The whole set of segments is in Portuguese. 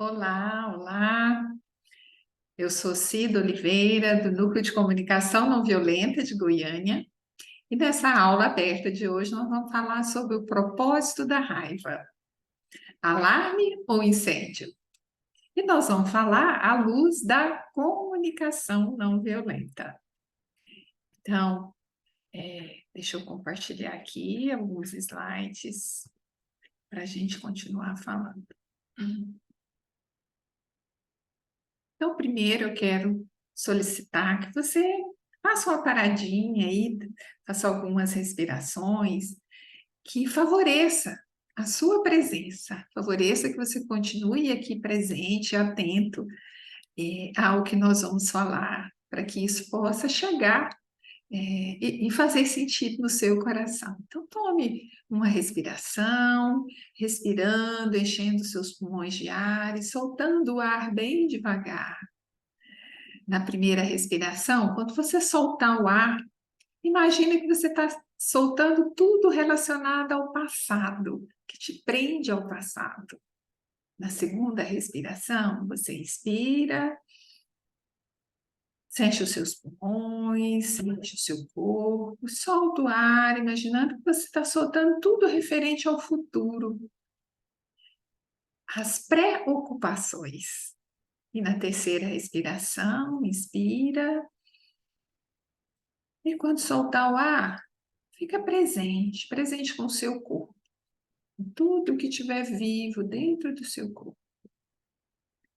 Olá, olá. Eu sou Cida Oliveira, do Núcleo de Comunicação Não Violenta de Goiânia, e nessa aula aberta de hoje nós vamos falar sobre o propósito da raiva, alarme ou incêndio. E nós vamos falar à luz da comunicação não violenta. Então, deixa eu compartilhar aqui alguns slides para a gente continuar falando. Então, primeiro eu quero solicitar que você faça uma paradinha aí, faça algumas respirações que favoreça a sua presença, favoreça que você continue aqui presente, atento, ao que nós vamos falar, para que isso possa chegar, e fazer sentido no seu coração. Então, tome uma respiração, respirando, enchendo seus pulmões de ar e soltando o ar bem devagar. Na primeira respiração, quando você soltar o ar, imagine que você está soltando tudo relacionado ao passado, que te prende ao passado. Na segunda respiração, você inspira, sente os seus pulmões, sente o seu corpo, solta o ar, imaginando que você está soltando tudo referente ao futuro, as preocupações. E na terceira respiração, inspira, e quando soltar o ar, fica presente, presente com o seu corpo, com tudo que estiver vivo dentro do seu corpo.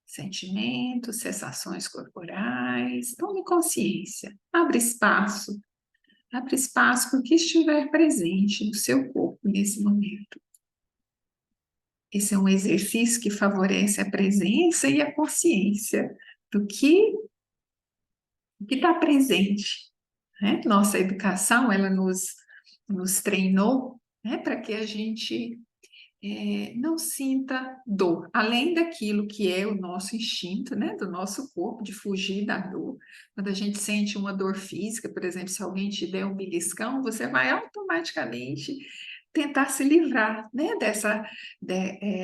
Sentimentos, sensações corporais, tome consciência, abre espaço para o que estiver presente no seu corpo nesse momento. Esse é um exercício que favorece a presença e a consciência do que está presente, né? Nossa educação, ela nos treinou, né, para que a gente não sinta dor, além daquilo que é o nosso instinto, né, do nosso corpo, de fugir da dor. Quando a gente sente uma dor física, por exemplo, se alguém te der um beliscão, você vai automaticamente tentar se livrar, né,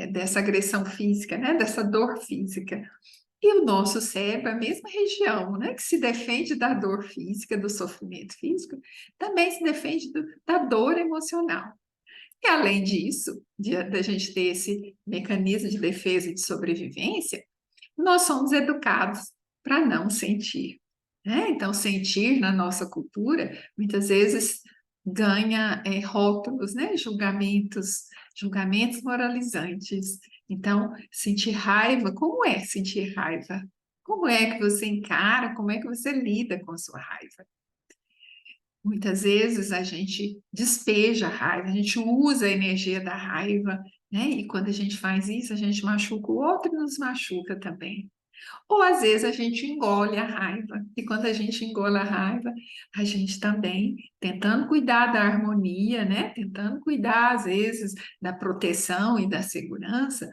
dessa agressão física, né, dessa dor física. E o nosso cérebro, a mesma região, né, que se defende da dor física, do sofrimento físico, também se defende da dor emocional. E além disso, da gente ter esse mecanismo de defesa e de sobrevivência, nós somos educados para não sentir, né? Então, sentir na nossa cultura, muitas vezes ganha rótulos, né? Julgamentos moralizantes. Então, sentir raiva, como é sentir raiva? Como é que você encara, como é que você lida com a sua raiva? Muitas vezes a gente despeja a raiva, a gente usa a energia da raiva, né? E quando a gente faz isso, a gente machuca o outro e nos machuca também. Ou às vezes a gente engole a raiva, e quando a gente engole a raiva, a gente também, tentando cuidar da harmonia, né? Tentando cuidar, às vezes, da proteção e da segurança,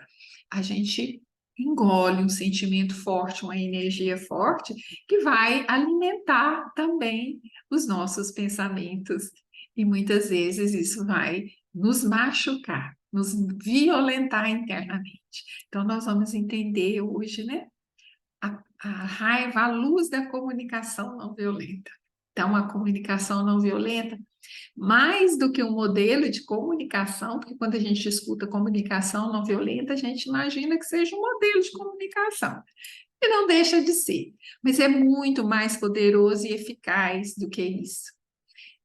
a gente engole um sentimento forte, uma energia forte, que vai alimentar também os nossos pensamentos. E muitas vezes isso vai nos machucar, nos violentar internamente. Então, nós vamos entender hoje, né, a raiva à luz da comunicação não violenta. Então, a comunicação não violenta, mais do que um modelo de comunicação, porque quando a gente escuta comunicação não violenta, a gente imagina que seja um modelo de comunicação. E não deixa de ser, mas é muito mais poderoso e eficaz do que isso.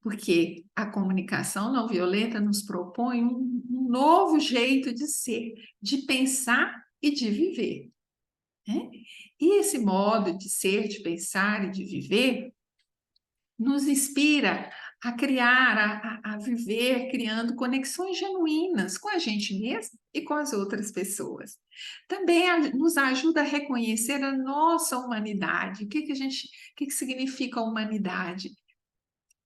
Porque a comunicação não violenta nos propõe um novo jeito de ser, de pensar e de viver, né? E esse modo de ser, de pensar e de viver nos inspira a criar, a viver, criando conexões genuínas com a gente mesmo e com as outras pessoas. Também nos ajuda a reconhecer a nossa humanidade. O que significa humanidade?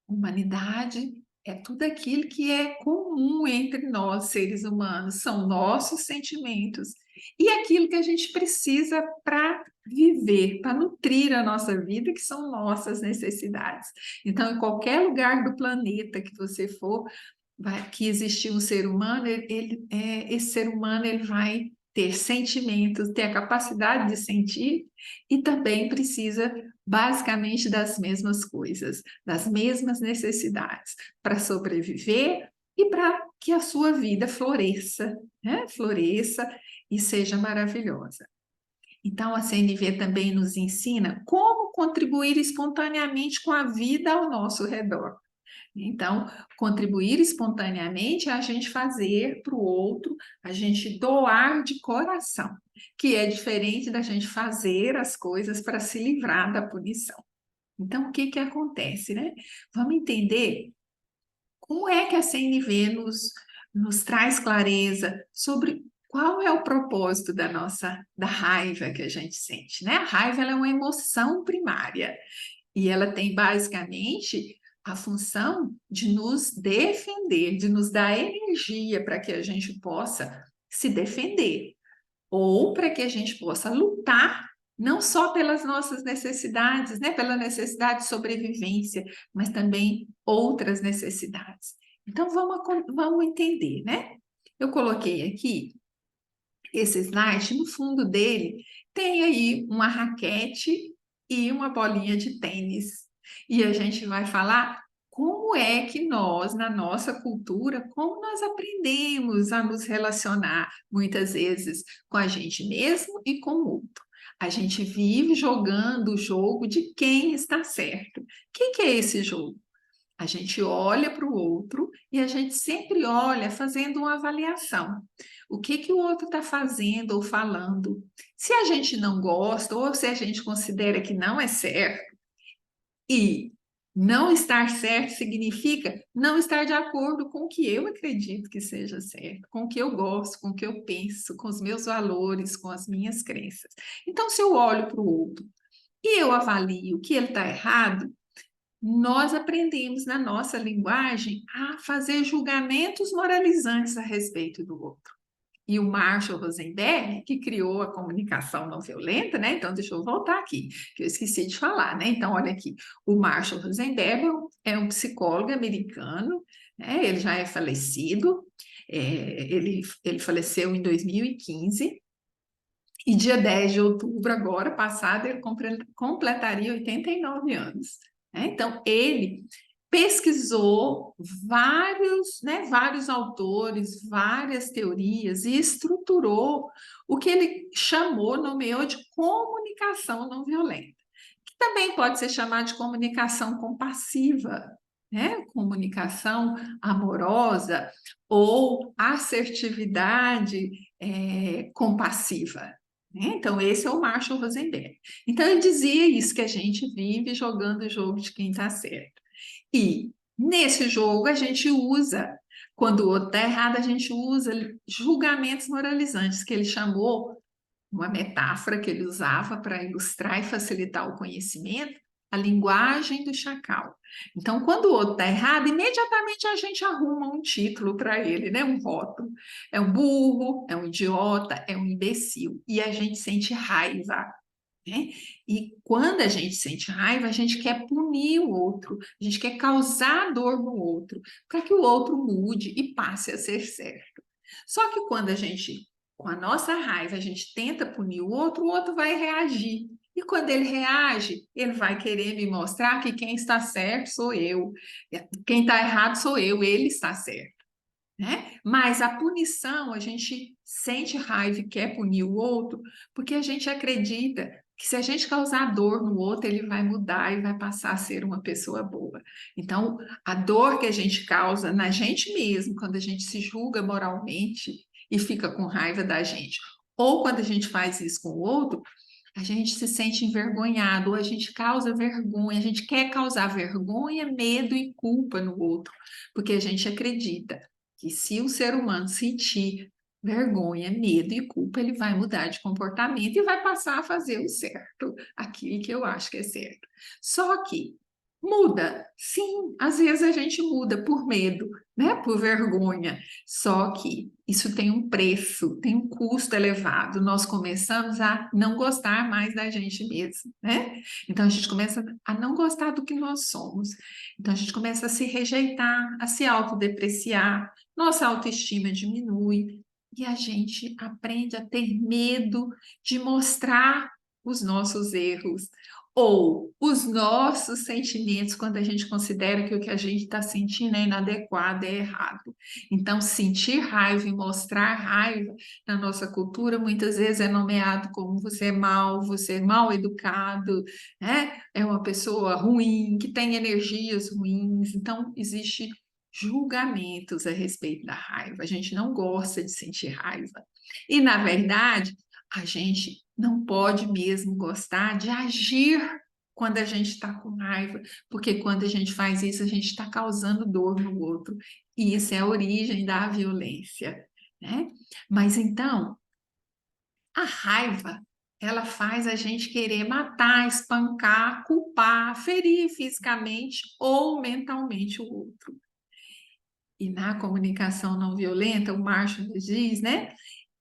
Humanidade é tudo aquilo que é comum entre nós, seres humanos, são nossos sentimentos e aquilo que a gente precisa para viver, para nutrir a nossa vida, que são nossas necessidades. Então, em qualquer lugar do planeta que você for, que existir um ser humano, esse ser humano ele vai ter sentimentos, ter a capacidade de sentir, e também precisa basicamente das mesmas coisas, das mesmas necessidades para sobreviver e para que a sua vida floresça, né? Floresça e seja maravilhosa. Então, a CNV também nos ensina como contribuir espontaneamente com a vida ao nosso redor. Então, contribuir espontaneamente é a gente fazer para o outro, a gente doar de coração, que é diferente da gente fazer as coisas para se livrar da punição. Então, o que que acontece, né? Vamos entender como é que a CNV nos traz clareza sobre qual é o propósito da raiva que a gente sente, né? A raiva ela é uma emoção primária. E ela tem basicamente a função de nos defender, de nos dar energia para que a gente possa se defender, ou para que a gente possa lutar, não só pelas nossas necessidades, né, pela necessidade de sobrevivência, mas também outras necessidades. Então vamos entender, né? Eu coloquei aqui esse slide, no fundo dele tem aí uma raquete e uma bolinha de tênis. E a gente vai falar como é que nós, na nossa cultura, como nós aprendemos a nos relacionar, muitas vezes, com a gente mesmo e com o outro. A gente vive jogando o jogo de quem está certo. O que é esse jogo? A gente olha para o outro e a gente sempre olha fazendo uma avaliação. O que que o outro está fazendo ou falando? Se a gente não gosta ou se a gente considera que não é certo, e não estar certo significa não estar de acordo com o que eu acredito que seja certo, com o que eu gosto, com o que eu penso, com os meus valores, com as minhas crenças. Então, se eu olho para o outro e eu avalio que ele está errado, nós aprendemos na nossa linguagem a fazer julgamentos moralizantes a respeito do outro. E o Marshall Rosenberg, que criou a comunicação não violenta, né? Então, deixa eu voltar aqui, que eu esqueci de falar, né? Então, olha aqui, o Marshall Rosenberg é um psicólogo americano, né? Ele já é falecido, ele faleceu em 2015, e dia 10 de outubro, agora passado, ele completaria 89 anos. Né? Então, ele pesquisou vários autores, várias teorias e estruturou o que ele nomeou de comunicação não violenta, que também pode ser chamado de comunicação compassiva, né? Comunicação amorosa ou assertividade compassiva. Né? Então, esse é o Marshall Rosenberg. Então, ele dizia isso, que a gente vive jogando o jogo de quem está certo. E nesse jogo a gente usa, quando o outro está errado, a gente usa julgamentos moralizantes, que ele chamou, uma metáfora que ele usava para ilustrar e facilitar o conhecimento, a linguagem do chacal. Então, quando o outro está errado, imediatamente a gente arruma um título para ele, né? Um rótulo. É um burro, é um idiota, é um imbecil. E a gente sente raiva. Né? E quando a gente sente raiva, a gente quer punir o outro, a gente quer causar dor no outro, para que o outro mude e passe a ser certo. Só que quando a gente, com a nossa raiva, a gente tenta punir o outro vai reagir. E quando ele reage, ele vai querer me mostrar que quem está certo sou eu, quem está errado sou eu, ele está certo. Né? Mas a punição, a gente sente raiva e quer punir o outro, porque a gente acredita que se a gente causar dor no outro, ele vai mudar e vai passar a ser uma pessoa boa. Então, a dor que a gente causa na gente mesmo, quando a gente se julga moralmente e fica com raiva da gente, ou quando a gente faz isso com o outro, a gente se sente envergonhado, ou a gente causa vergonha, a gente quer causar vergonha, medo e culpa no outro, porque a gente acredita que se o ser humano sentir vergonha, medo e culpa, ele vai mudar de comportamento e vai passar a fazer o certo, aquilo que eu acho que é certo. Só que muda, sim, às vezes a gente muda por medo, né? Por vergonha. Só que isso tem um preço, tem um custo elevado. Nós começamos a não gostar mais da gente mesmo, né? Então a gente começa a não gostar do que nós somos. Então a gente começa a se rejeitar, a se autodepreciar, nossa autoestima diminui. e a gente aprende a ter medo de mostrar os nossos erros ou os nossos sentimentos quando a gente considera que o que a gente está sentindo é inadequado, é errado. Então, sentir raiva e mostrar raiva na nossa cultura muitas vezes é nomeado como você é mal educado, né? É uma pessoa ruim, que tem energias ruins. Então, existe julgamentos a respeito da raiva. A gente não gosta de sentir raiva. E, na verdade, a gente não pode mesmo gostar de agir quando a gente está com raiva, porque quando a gente faz isso, a gente está causando dor no outro. E isso é a origem da violência, né? Mas então, a raiva, ela faz a gente querer matar, espancar, culpar, ferir fisicamente ou mentalmente o outro. E na comunicação não violenta, o Marshall diz, né,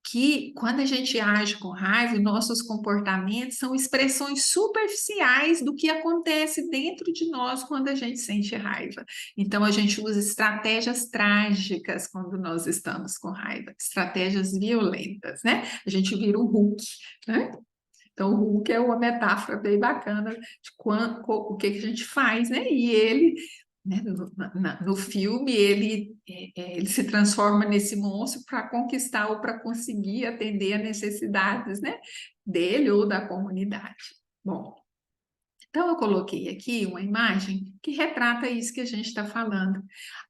que quando a gente age com raiva, nossos comportamentos são expressões superficiais do que acontece dentro de nós quando a gente sente raiva. Então, a gente usa estratégias trágicas quando nós estamos com raiva, estratégias violentas, né? A gente vira um Hulk, né? Então, o Hulk é uma metáfora bem bacana de o que a gente faz, né? E ele, né, no filme, ele se transforma nesse monstro para conquistar ou para conseguir atender a necessidades, né, dele ou da comunidade. Bom, então eu coloquei aqui uma imagem que retrata isso que a gente está falando.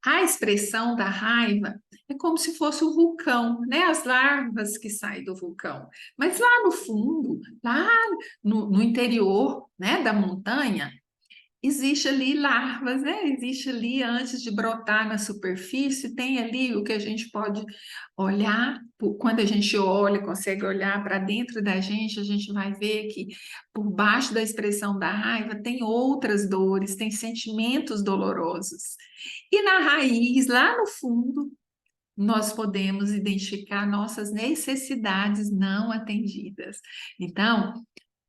A expressão da raiva é como se fosse o vulcão, né? As larvas que saem do vulcão. Mas lá no fundo, lá no interior, né, da montanha, existe ali larvas, né? Existe ali, antes de brotar na superfície, tem ali o que a gente pode olhar. Quando a gente olha, consegue olhar para dentro da gente, a gente vai ver que por baixo da expressão da raiva tem outras dores, tem sentimentos dolorosos. E na raiz, lá no fundo, nós podemos identificar nossas necessidades não atendidas. Então,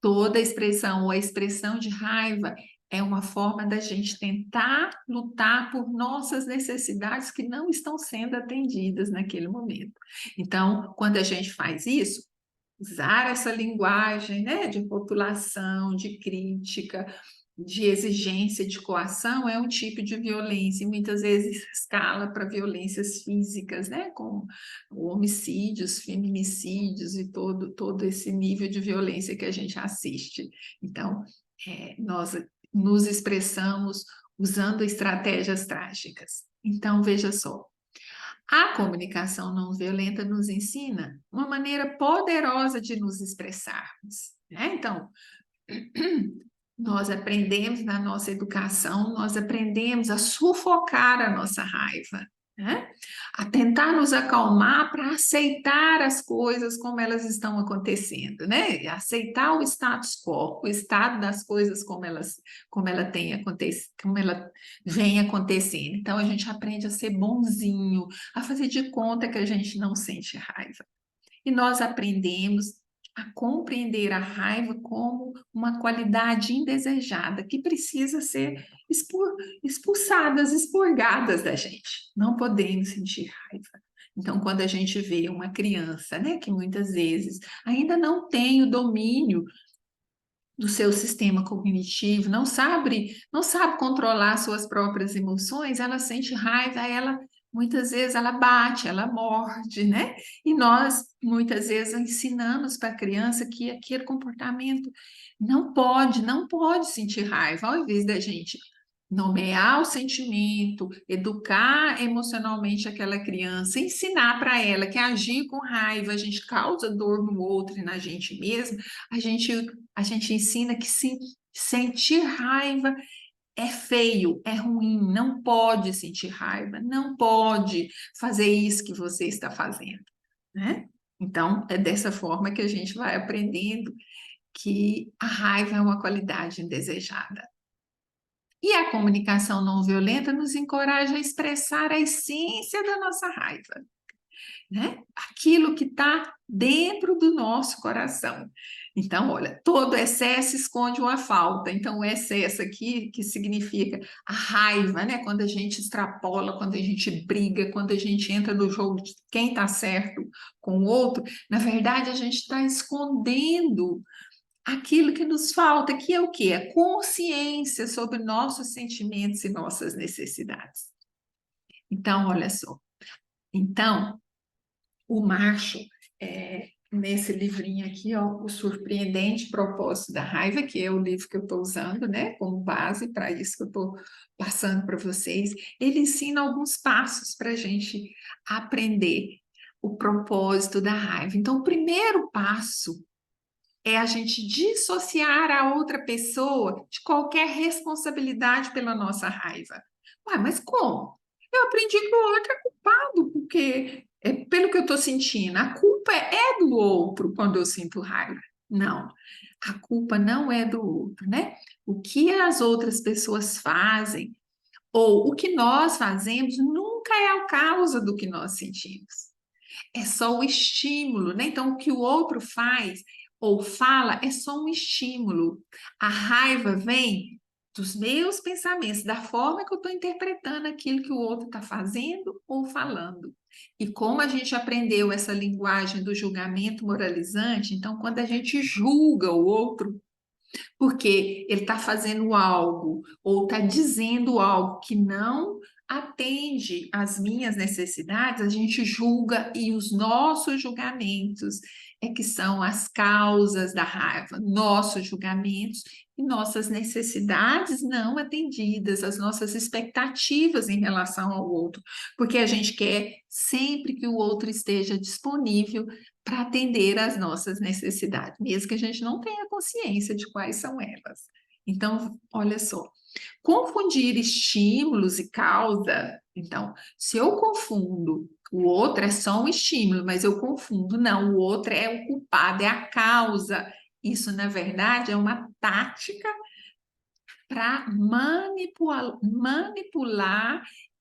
toda expressão ou a expressão de raiva é uma forma da gente tentar lutar por nossas necessidades que não estão sendo atendidas naquele momento. Então, quando a gente faz isso, usar essa linguagem, né, de rotulação, de crítica, de exigência, de coação, é um tipo de violência, e muitas vezes escala para violências físicas, né, como homicídios, feminicídios e todo esse nível de violência que a gente assiste. Então, nós nos expressamos usando estratégias trágicas. Então, veja só, a comunicação não violenta nos ensina uma maneira poderosa de nos expressarmos, né? Então, nós aprendemos na nossa educação, nós aprendemos a sufocar a nossa raiva, né? A tentar nos acalmar para aceitar as coisas como elas estão acontecendo, né? E aceitar o status quo, o estado das coisas como ela tem acontecido, como ela vem acontecendo. Então a gente aprende a ser bonzinho, a fazer de conta que a gente não sente raiva. E nós aprendemos a compreender a raiva como uma qualidade indesejada que precisa ser expulsadas, expurgadas da gente. Não podemos sentir raiva. Então, quando a gente vê uma criança, né, que muitas vezes ainda não tem o domínio do seu sistema cognitivo, não sabe controlar suas próprias emoções, ela sente raiva, ela muitas vezes ela bate, ela morde, né? E nós muitas vezes ensinamos para a criança que aquele comportamento não pode sentir raiva, ao invés da gente nomear o sentimento, educar emocionalmente aquela criança, ensinar para ela que agir com raiva a gente causa dor no outro e na gente mesmo, a gente a gente ensina que sentir raiva é feio, é ruim, não pode sentir raiva, não pode fazer isso que você está fazendo, né? Então, é dessa forma que a gente vai aprendendo que a raiva é uma qualidade indesejada. E a comunicação não violenta nos encoraja a expressar a essência da nossa raiva, né? aquilo que está dentro do nosso coração. Então, olha, todo excesso esconde uma falta. Então, o excesso aqui, que significa a raiva, né? Quando a gente extrapola, quando a gente briga, quando a gente entra no jogo de quem está certo com o outro, na verdade, a gente está escondendo aquilo que nos falta, que é o quê? É consciência sobre nossos sentimentos e nossas necessidades. Então, olha só. Então, o macho, nesse livrinho aqui, ó, O Surpreendente Propósito da Raiva, que é o livro que eu estou usando, né, como base para isso que eu estou passando para vocês, ele ensina alguns passos para a gente aprender o propósito da raiva. Então, o primeiro passo é a gente dissociar a outra pessoa de qualquer responsabilidade pela nossa raiva. Ué, mas como? Eu aprendi que o outro é culpado, porque pelo que eu estou sentindo, a culpa é do outro quando eu sinto raiva. Não, a culpa não é do outro, né? O que as outras pessoas fazem ou o que nós fazemos nunca é a causa do que nós sentimos. É só o estímulo, né? Então, o que o outro faz ou fala é só um estímulo. A raiva vem dos meus pensamentos, da forma que eu estou interpretando aquilo que o outro está fazendo ou falando. E como a gente aprendeu essa linguagem do julgamento moralizante, então, quando a gente julga o outro, porque ele está fazendo algo ou está dizendo algo que não atende às minhas necessidades, a gente julga e os nossos julgamentos é que são as causas da raiva, nossos julgamentos e nossas necessidades não atendidas, as nossas expectativas em relação ao outro, porque a gente quer sempre que o outro esteja disponível para atender às nossas necessidades, mesmo que a gente não tenha consciência de quais são elas. Então, olha só, confundir estímulos e causa. Então, se eu confundo, o outro é só um estímulo, mas eu confundo, não, o outro é o culpado, é a causa. Isso, na verdade, é uma tática para manipular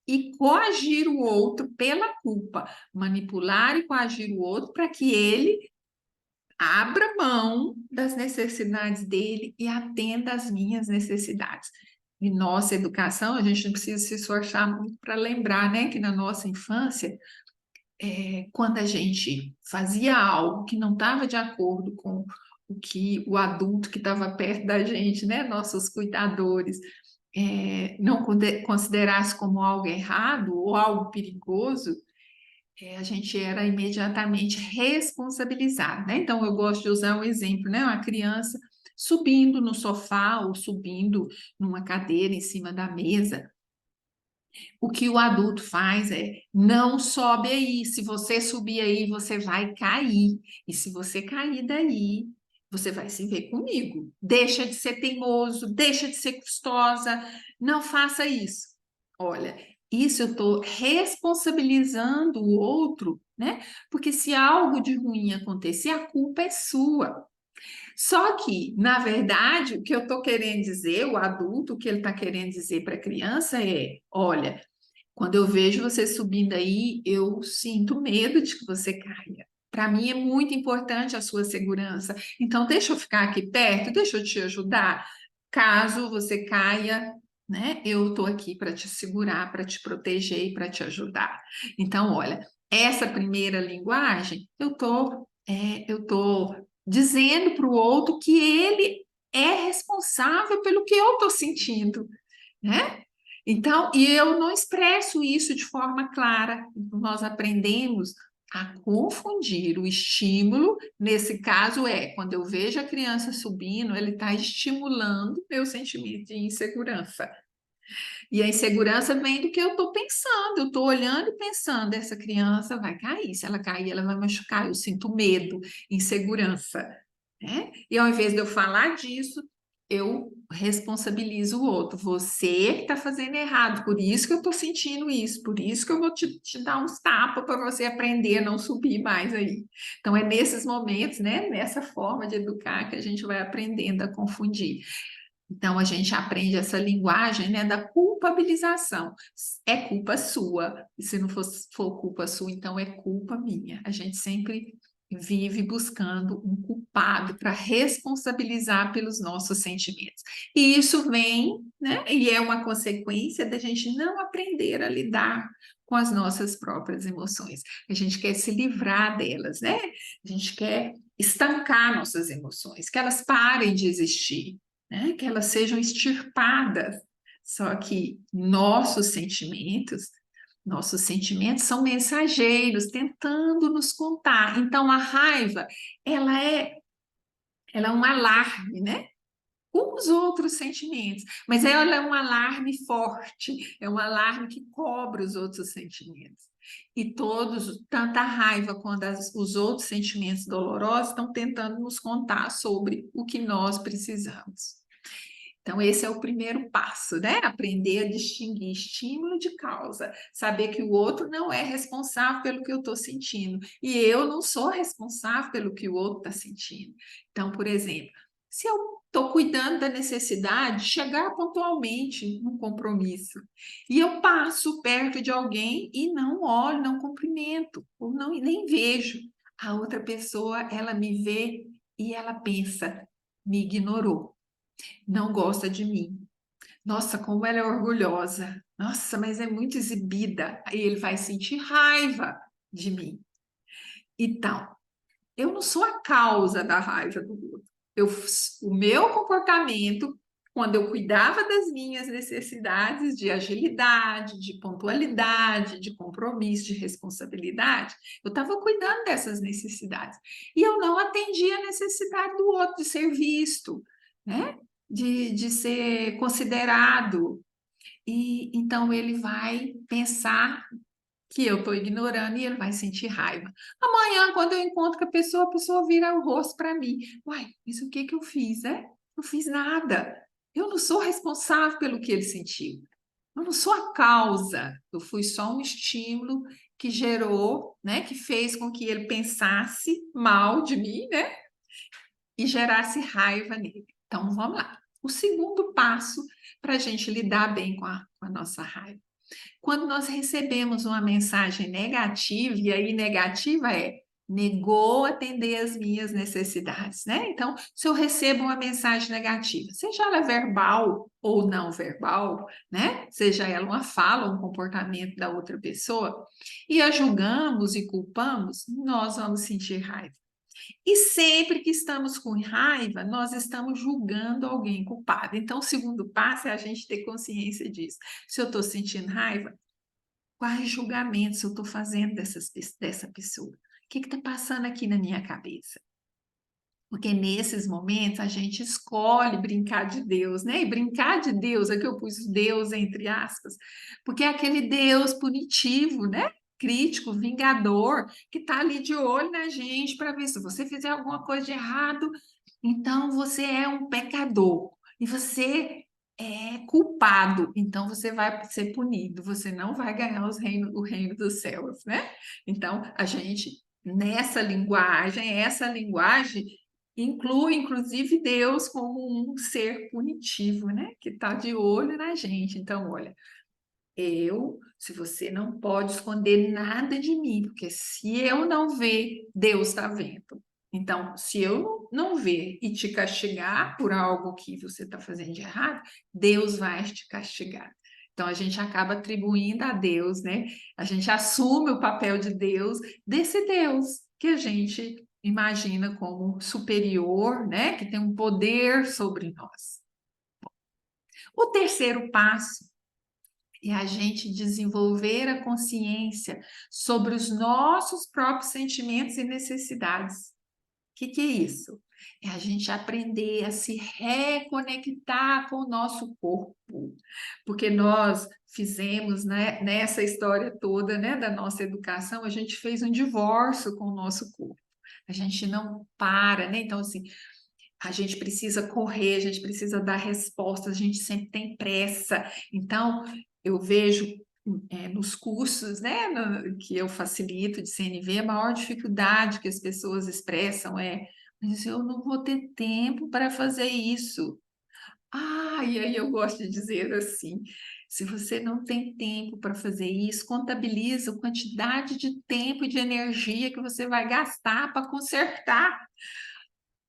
e coagir o outro pela culpa. Manipular e coagir o outro para que ele abra mão das necessidades dele e atenda às minhas necessidades. Em nossa educação, a gente não precisa se esforçar muito para lembrar, né, que na nossa infância, quando a gente fazia algo que não estava de acordo com o que o adulto que estava perto da gente, né, nossos cuidadores, não considerasse como algo errado ou algo perigoso, a gente era imediatamente responsabilizado, né? Então, eu gosto de usar um exemplo, né? Uma criança subindo no sofá ou subindo numa cadeira em cima da mesa. O que o adulto faz é, não sobe aí, se você subir aí, você vai cair. E se você cair daí, você vai se ver comigo. Deixa de ser teimoso, deixa de ser custosa, não faça isso. Olha, isso eu estou responsabilizando o outro, né? Porque se algo de ruim acontecer, a culpa é sua. Só que, na verdade, o que eu estou querendo dizer, o adulto, o que ele está querendo dizer para a criança é: olha, quando eu vejo você subindo aí, eu sinto medo de que você caia. Para mim é muito importante a sua segurança. Então, deixa eu ficar aqui perto, deixa eu te ajudar. Caso você caia, né? Eu estou aqui para te segurar, para te proteger e para te ajudar. Então, olha, essa primeira linguagem, eu tô dizendo para o outro que ele é responsável pelo que eu estou sentindo, né? Então, e eu não expresso isso de forma clara. Nós aprendemos a confundir o estímulo, nesse caso quando eu vejo a criança subindo, ele está estimulando meu sentimento de insegurança. E a insegurança vem do que eu estou pensando, eu estou olhando e pensando, essa criança vai cair, se ela cair, ela vai machucar, eu sinto medo, insegurança, né? E ao invés de eu falar disso, eu responsabilizo o outro. Você que está fazendo errado, por isso que eu estou sentindo isso, por isso que eu vou te dar uns tapas para você aprender a não subir mais aí. Então, é nesses momentos, né, nessa forma de educar que a gente vai aprendendo a confundir. Então, a gente aprende essa linguagem, né, da culpabilização. É culpa sua, e se não for culpa sua, então é culpa minha. A gente sempre vive buscando um culpado para responsabilizar pelos nossos sentimentos. E isso vem, né, e é uma consequência da gente não aprender a lidar com as nossas próprias emoções. A gente quer se livrar delas, né? A gente quer estancar nossas emoções, que elas parem de existir, né? Que elas sejam extirpadas. Só que nossos sentimentos são mensageiros tentando nos contar. Então a raiva, ela é um alarme, né? Como os outros sentimentos, mas ela é um alarme forte, é um alarme que cobre os outros sentimentos. E todos, tanto a raiva quanto os outros sentimentos dolorosos, estão tentando nos contar sobre o que nós precisamos. Então, esse é o primeiro passo, né? Aprender a distinguir estímulo de causa, saber que o outro não é responsável pelo que eu estou sentindo, e eu não sou responsável pelo que o outro está sentindo. Então, por exemplo, se eu estou cuidando da necessidade de chegar pontualmente num compromisso, e eu passo perto de alguém e não olho, não cumprimento, ou não, nem vejo, a outra pessoa, ela me vê e ela pensa, me ignorou, não gosta de mim. Nossa, como ela é orgulhosa. Nossa, mas é muito exibida. Aí ele vai sentir raiva de mim. Então, eu não sou a causa da raiva do outro. Eu, o meu comportamento, quando eu cuidava das minhas necessidades de agilidade, de pontualidade, de compromisso, de responsabilidade, eu estava cuidando dessas necessidades. E eu não atendia a necessidade do outro de ser visto, né? De ser considerado. E então ele vai pensar que eu estou ignorando e ele vai sentir raiva. Amanhã, quando eu encontro com a pessoa vira o rosto para mim. Uai, mas o que que eu fiz, né? Não fiz nada. Eu não sou responsável pelo que ele sentiu. Eu não sou a causa. Eu fui só um estímulo que gerou, né? Que fez com que ele pensasse mal de mim, né? E gerasse raiva nele. Então, vamos lá. O segundo passo para a gente lidar bem com a nossa raiva. Quando nós recebemos uma mensagem negativa, e aí negativa é negou atender as minhas necessidades, né? Então, se eu recebo uma mensagem negativa, seja ela verbal ou não verbal, né? Seja ela uma fala ou um comportamento da outra pessoa, e a julgamos e culpamos, nós vamos sentir raiva. E sempre que estamos com raiva, nós estamos julgando alguém culpado. Então, o segundo passo é a gente ter consciência disso. Se eu estou sentindo raiva, quais julgamentos eu estou fazendo dessa pessoa? O que está passando aqui na minha cabeça? Porque nesses momentos a gente escolhe brincar de Deus, né? E brincar de Deus, aqui eu pus Deus entre aspas, porque é aquele Deus punitivo, né? Crítico, vingador, que está ali de olho na gente para ver se você fizer alguma coisa de errado, então você é um pecador e você é culpado, então você vai ser punido, você não vai ganhar o reino dos céus, né? Então a gente nessa linguagem, essa linguagem inclui, inclusive, Deus como um ser punitivo, né? Que está de olho na gente. Então, olha, se você não pode esconder nada de mim, porque se eu não ver, Deus está vendo. Então, se eu não ver e te castigar por algo que você está fazendo de errado, Deus vai te castigar. Então, a gente acaba atribuindo a Deus, né? A gente assume o papel de Deus, desse Deus que a gente imagina como superior, né? Que tem um poder sobre nós. O terceiro passo é a gente desenvolver a consciência sobre os nossos próprios sentimentos e necessidades. O que é isso? É a gente aprender a se reconectar com o nosso corpo, porque nós fizemos, né, nessa história toda, né, da nossa educação, a gente fez um divórcio com o nosso corpo. A gente não para, né? Então, assim, a gente precisa correr, a gente precisa dar respostas, a gente sempre tem pressa. Então, eu vejo nos cursos, né, que eu facilito de CNV, a maior dificuldade que as pessoas expressam é: mas eu não vou ter tempo para fazer isso. E aí eu gosto de dizer assim, se você não tem tempo para fazer isso, contabiliza a quantidade de tempo e de energia que você vai gastar para consertar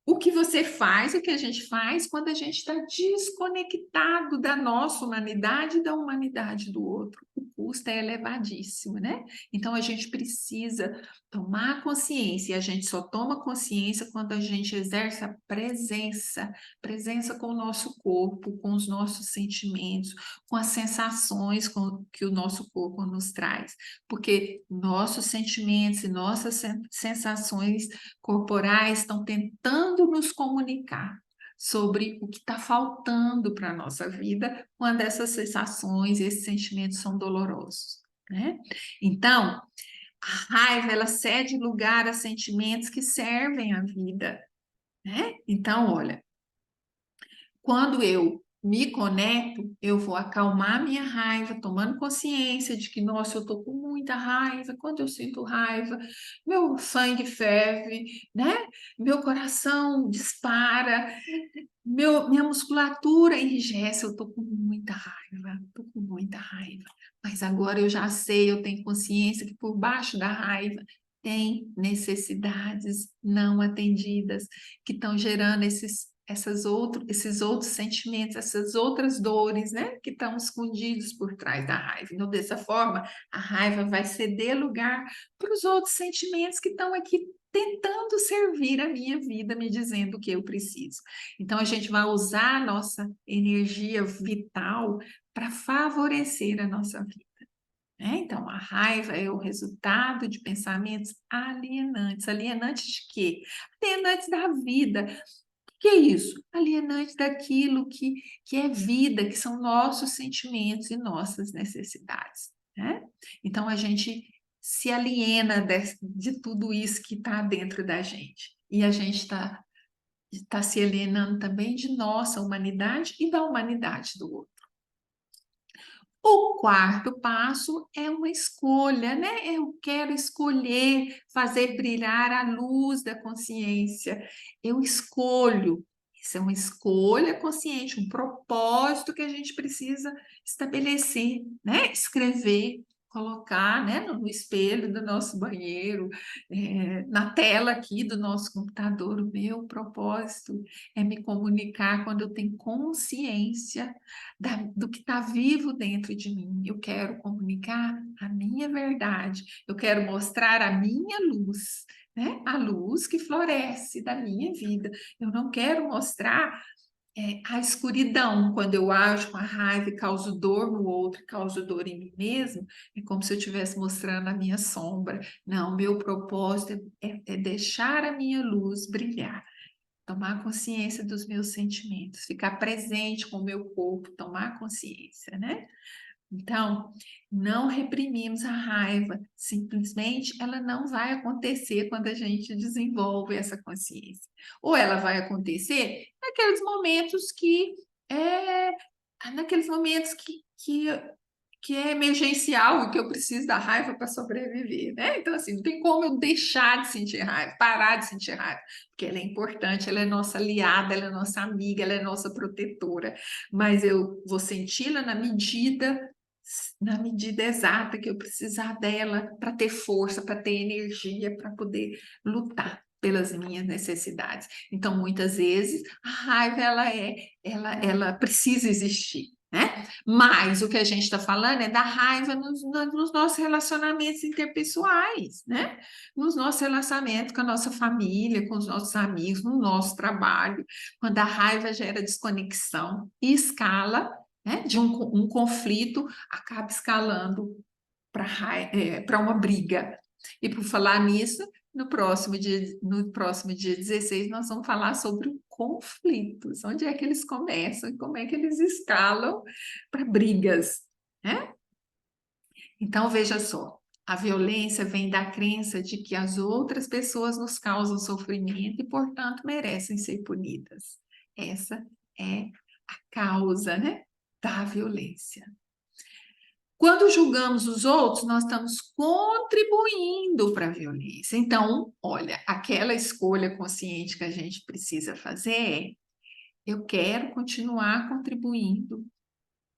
o que você faz, o que a gente faz quando a gente está desconectado da nossa humanidade e da humanidade do outro. O custo é elevadíssimo, né? Então a gente precisa tomar consciência, e a gente só toma consciência quando a gente exerce a presença, presença com o nosso corpo, com os nossos sentimentos, com as sensações que o nosso corpo nos traz. Porque nossos sentimentos e nossas sensações corporais estão tentando nos comunicar sobre o que está faltando para a nossa vida quando essas sensações, esses sentimentos são dolorosos, né? Então, a raiva, ela cede lugar a sentimentos que servem à vida, né? Então, olha, quando eu me conecto, eu vou acalmar minha raiva, tomando consciência de que, nossa, eu estou com muita raiva. Quando eu sinto raiva, meu sangue ferve, né? Meu coração dispara, minha musculatura enrijece. Eu estou com muita raiva, estou com muita raiva. Mas agora eu já sei, eu tenho consciência que por baixo da raiva tem necessidades não atendidas que estão gerando esses outros sentimentos, essas outras dores, né, que estão escondidos por trás da raiva. Então, dessa forma, a raiva vai ceder lugar para os outros sentimentos que estão aqui tentando servir a minha vida, me dizendo o que eu preciso. Então, a gente vai usar a nossa energia vital para favorecer a nossa vida. Né? Então, a raiva é o resultado de pensamentos alienantes. Alienantes de quê? Alienantes da vida. O que é isso? Alienante daquilo que é vida, que são nossos sentimentos e nossas necessidades. Né? Então, a gente se aliena de tudo isso que está dentro da gente. E a gente está se alienando também de nossa humanidade e da humanidade do outro. O quarto passo é uma escolha, né? Eu quero escolher fazer brilhar a luz da consciência. Eu escolho. Isso é uma escolha consciente, um propósito que a gente precisa estabelecer, né? Escrever, colocar, né, no espelho do nosso banheiro, na tela aqui do nosso computador. O meu propósito é me comunicar quando eu tenho consciência do que está vivo dentro de mim. Eu quero comunicar a minha verdade, eu quero mostrar a minha luz, né? A luz que floresce da minha vida. Eu não quero mostrar a escuridão, quando eu ajo com a raiva e causo dor no outro, causo dor em mim mesmo, é como se eu estivesse mostrando a minha sombra. Não, meu propósito é deixar a minha luz brilhar. Tomar consciência dos meus sentimentos, ficar presente com o meu corpo, tomar consciência, né? Então, não reprimimos a raiva, simplesmente ela não vai acontecer quando a gente desenvolve essa consciência. Ou ela vai acontecer naqueles momentos é, naqueles momentos que é emergencial e que eu preciso da raiva para sobreviver, né? Então, assim, não tem como eu deixar de sentir raiva, parar de sentir raiva, porque ela é importante, ela é nossa aliada, ela é nossa amiga, ela é nossa protetora, mas eu vou senti-la na medida exata que eu precisar dela para ter força, para ter energia, para poder lutar pelas minhas necessidades. Então, muitas vezes, a raiva ela precisa existir, né? Mas o que a gente está falando é da raiva nos nossos relacionamentos interpessoais, né? Nos nossos relacionamentos com a nossa família, com os nossos amigos, no nosso trabalho, quando a raiva gera desconexão e escala, né? De um conflito, acaba escalando para uma briga. E por falar nisso, no próximo dia 16, nós vamos falar sobre conflitos, onde é que eles começam e como é que eles escalam para brigas, né? Então, veja só, a violência vem da crença de que as outras pessoas nos causam sofrimento e, portanto, merecem ser punidas. Essa é a causa, né, da violência. Quando julgamos os outros, nós estamos contribuindo para a violência. Então, olha, aquela escolha consciente que a gente precisa fazer Eu quero continuar contribuindo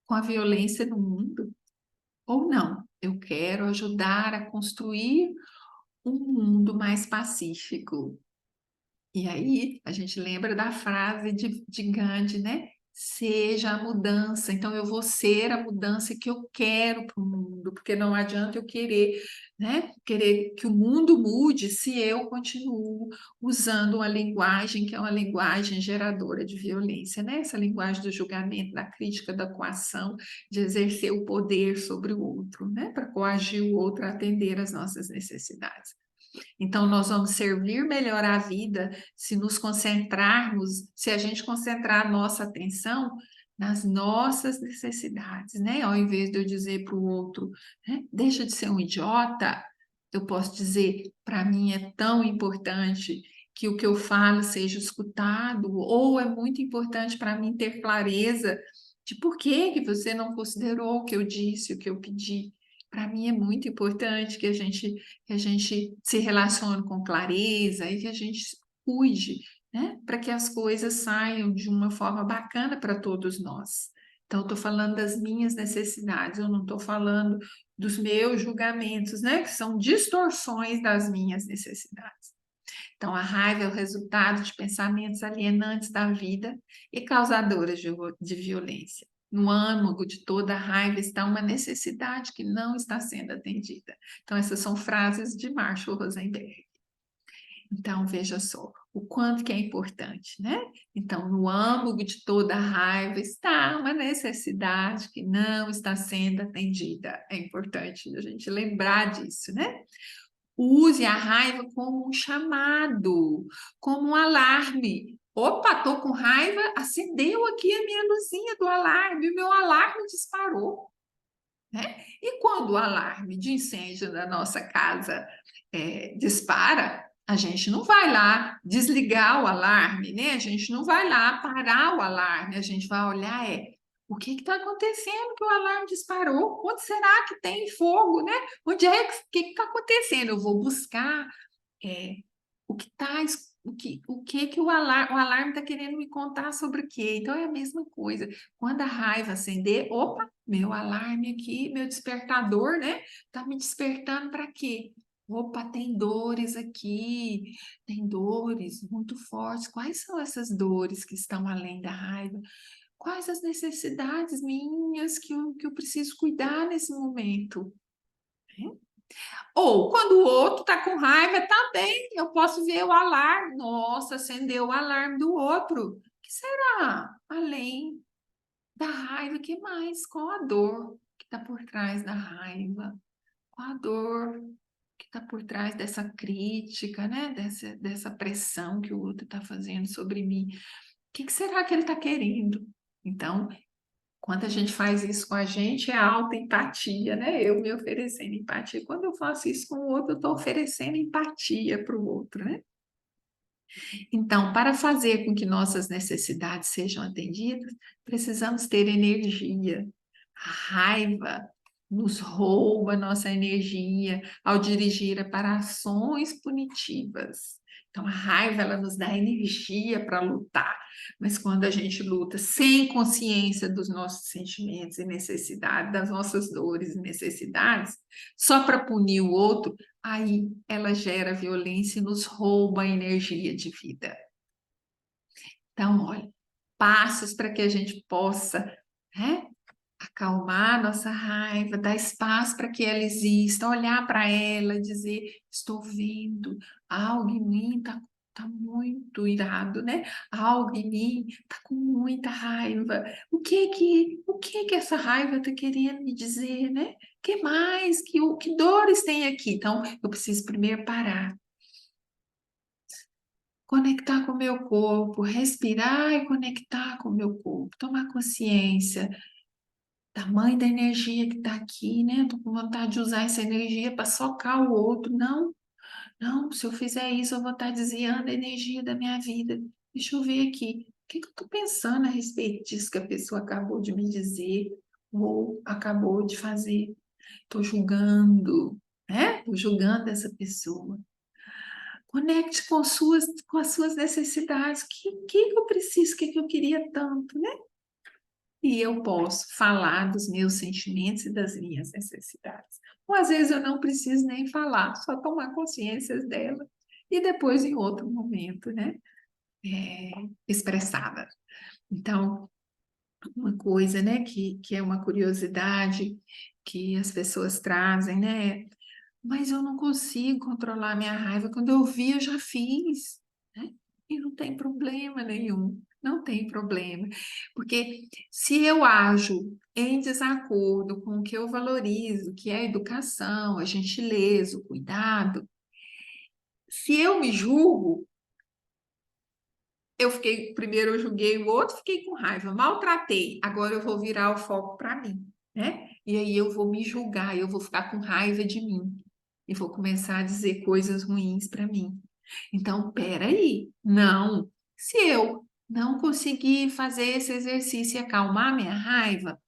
com a violência no mundo ou não? Eu quero ajudar a construir um mundo mais pacífico. E aí a gente lembra da frase de Gandhi, né? Seja a mudança. Então eu vou ser a mudança que eu quero para o mundo, porque não adianta eu querer, né? Querer que o mundo mude se eu continuo usando uma linguagem que é uma linguagem geradora de violência, né? Essa linguagem do julgamento, da crítica, da coação, de exercer o poder sobre o outro, né? Para coagir o outro a atender às nossas necessidades. Então, nós vamos servir melhor a vida se nos concentrarmos, se a gente concentrar a nossa atenção nas nossas necessidades, né? Ao invés de eu dizer para o outro, né? Deixa de ser um idiota, eu posso dizer, para mim é tão importante que o que eu falo seja escutado, ou é muito importante para mim ter clareza de por que você não considerou o que eu disse, o que eu pedi. Para mim é muito importante que a gente se relacione com clareza e que a gente cuide, né? Para que as coisas saiam de uma forma bacana para todos nós. Então, estou falando das minhas necessidades, eu não estou falando dos meus julgamentos, né? Que são distorções das minhas necessidades. Então, a raiva é o resultado de pensamentos alienantes da vida e causadores de violência. No âmago de toda a raiva está uma necessidade que não está sendo atendida. Então, essas são frases de Marshall Rosenberg. Então, veja só o quanto que é importante, né? Então, no âmago de toda a raiva está uma necessidade que não está sendo atendida. É importante a gente lembrar disso, né? Use a raiva como um chamado, como um alarme. Opa, estou com raiva, acendeu aqui a minha luzinha do alarme, o meu alarme disparou, né? E quando o alarme de incêndio da nossa casa dispara, a gente não vai lá desligar o alarme, né? A gente não vai lá parar o alarme, a gente vai olhar o que está acontecendo que o alarme disparou? Onde será que tem fogo, né? Onde é que está acontecendo? Eu vou buscar é, o que está o que o alarme está querendo me contar sobre o quê? Então é a mesma coisa. Quando a raiva acender, opa, meu alarme aqui, meu despertador, né? Tá me despertando para quê? Opa, tem dores aqui, tem dores muito fortes. Quais são essas dores que estão além da raiva? Quais as necessidades minhas que eu preciso cuidar nesse momento? Ou quando o outro está com raiva, também eu posso ver o alarme. Nossa, acendeu o alarme do outro. O que será? Além da raiva, que mais? Qual a dor que está por trás da raiva? Qual a dor que está por trás dessa crítica, né? Dessa pressão que o outro está fazendo sobre mim? O que será que ele está querendo? Então, quando a gente faz isso com a gente, é alta empatia, né? Eu me oferecendo empatia. Quando eu faço isso com o outro, eu estou oferecendo empatia para o outro, né? Então, para fazer com que nossas necessidades sejam atendidas, precisamos ter energia. A raiva nos rouba nossa energia ao dirigir para ações punitivas. Então, a raiva ela nos dá energia para lutar, mas quando a gente luta sem consciência dos nossos sentimentos e necessidades, das nossas dores e necessidades, só para punir o outro, aí ela gera violência e nos rouba a energia de vida. Então, olha, passos para que a gente possa, né, acalmar nossa raiva, dar espaço para que ela exista, olhar para ela, dizer: estou vendo, algo em mim tá muito irado, né? Algo em mim está com muita raiva. O que que essa raiva está querendo me dizer, né? Que mais? Que dores tem aqui? Então, eu preciso primeiro parar, conectar com o meu corpo, respirar e conectar com o meu corpo, tomar consciência tamanho da energia que está aqui, né? Tô com vontade de usar essa energia para socar o outro. Não, não, se eu fizer isso, eu vou estar desviando a energia da minha vida. Deixa eu ver aqui. O que que eu estou pensando a respeito disso que a pessoa acabou de me dizer ou acabou de fazer? Estou julgando, né? Estou julgando essa pessoa. Conecte com as suas necessidades. O que eu preciso? O que eu queria tanto, né? E eu posso falar dos meus sentimentos e das minhas necessidades. Ou às vezes eu não preciso nem falar, só tomar consciência dela e depois, em outro momento, né, expressá-la. Então, uma coisa, né, que é uma curiosidade que as pessoas trazem, né? Mas eu não consigo controlar minha raiva. Quando eu vi, eu já fiz, né? E não tem problema nenhum, não tem problema. Porque se eu ajo em desacordo com o que eu valorizo, que é a educação, a gentileza, o cuidado, se eu me julgo, primeiro eu julguei o outro, fiquei com raiva, maltratei, agora eu vou virar o foco para mim, né? E aí eu vou me julgar, eu vou ficar com raiva de mim e vou começar a dizer coisas ruins para mim. Então, peraí, não. Se eu não conseguir fazer esse exercício e acalmar minha raiva,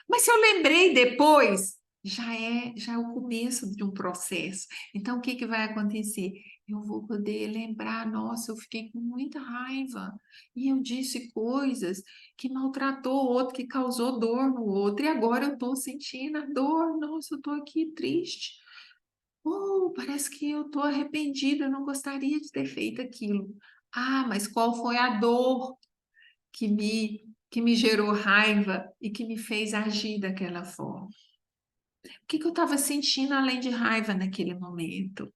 mas se eu lembrei depois, já é o começo de um processo. Então, o que que vai acontecer? Eu vou poder lembrar, nossa, eu fiquei com muita raiva e eu disse coisas que maltratou o outro, que causou dor no outro, e agora eu estou sentindo a dor, nossa, eu estou aqui triste. Oh, parece que eu estou arrependida, eu não gostaria de ter feito aquilo. Ah, mas qual foi a dor que me gerou raiva e que me fez agir daquela forma? O que que eu estava sentindo além de raiva naquele momento?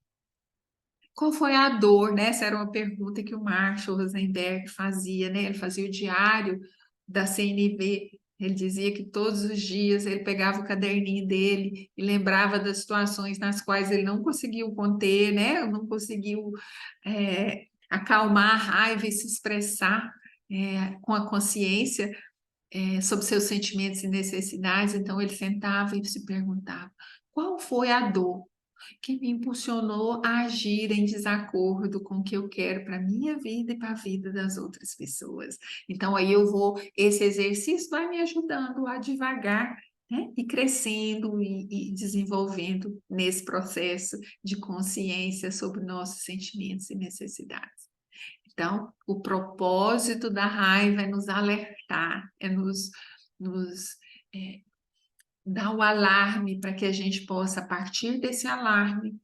Qual foi a dor, né? Essa era uma pergunta que o Marshall Rosenberg fazia, né? Ele fazia o diário da CNV. Ele dizia que todos os dias ele pegava o caderninho dele e lembrava das situações nas quais ele não conseguiu conter, né? Não conseguiu acalmar a raiva e se expressar com a consciência sobre seus sentimentos e necessidades. Então ele sentava e se perguntava: qual foi a dor que me impulsionou a agir em desacordo com o que eu quero para a minha vida e para a vida das outras pessoas? Então aí esse exercício vai me ajudando a devagar, né, e crescendo e desenvolvendo nesse processo de consciência sobre nossos sentimentos e necessidades. Então, o propósito da raiva é nos alertar, nos dar o alarme para que a gente possa, a partir desse alarme,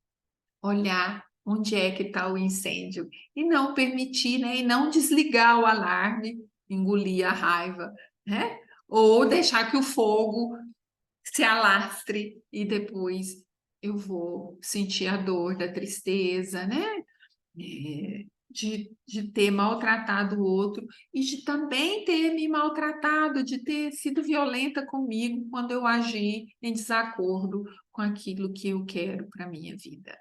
olhar onde é que está o incêndio e não permitir, né, e não desligar o alarme, engolir a raiva, né? Ou deixar que o fogo se alastre e depois eu vou sentir a dor da tristeza, né? De ter maltratado o outro e de também ter me maltratado, de ter sido violenta comigo quando eu agi em desacordo com aquilo que eu quero para a minha vida.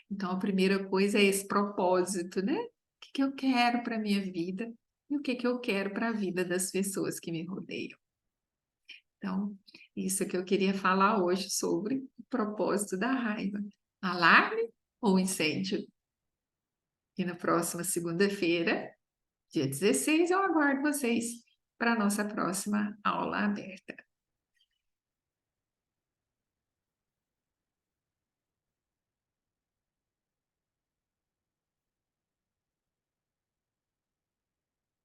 Então, a primeira coisa é esse propósito, né? O que que eu quero para a minha vida e o que que eu quero para a vida das pessoas que me rodeiam. Então, isso que eu queria falar hoje sobre o propósito da raiva. Alarme ou incêndio? E na próxima segunda-feira, dia 16, eu aguardo vocês para a nossa próxima aula aberta.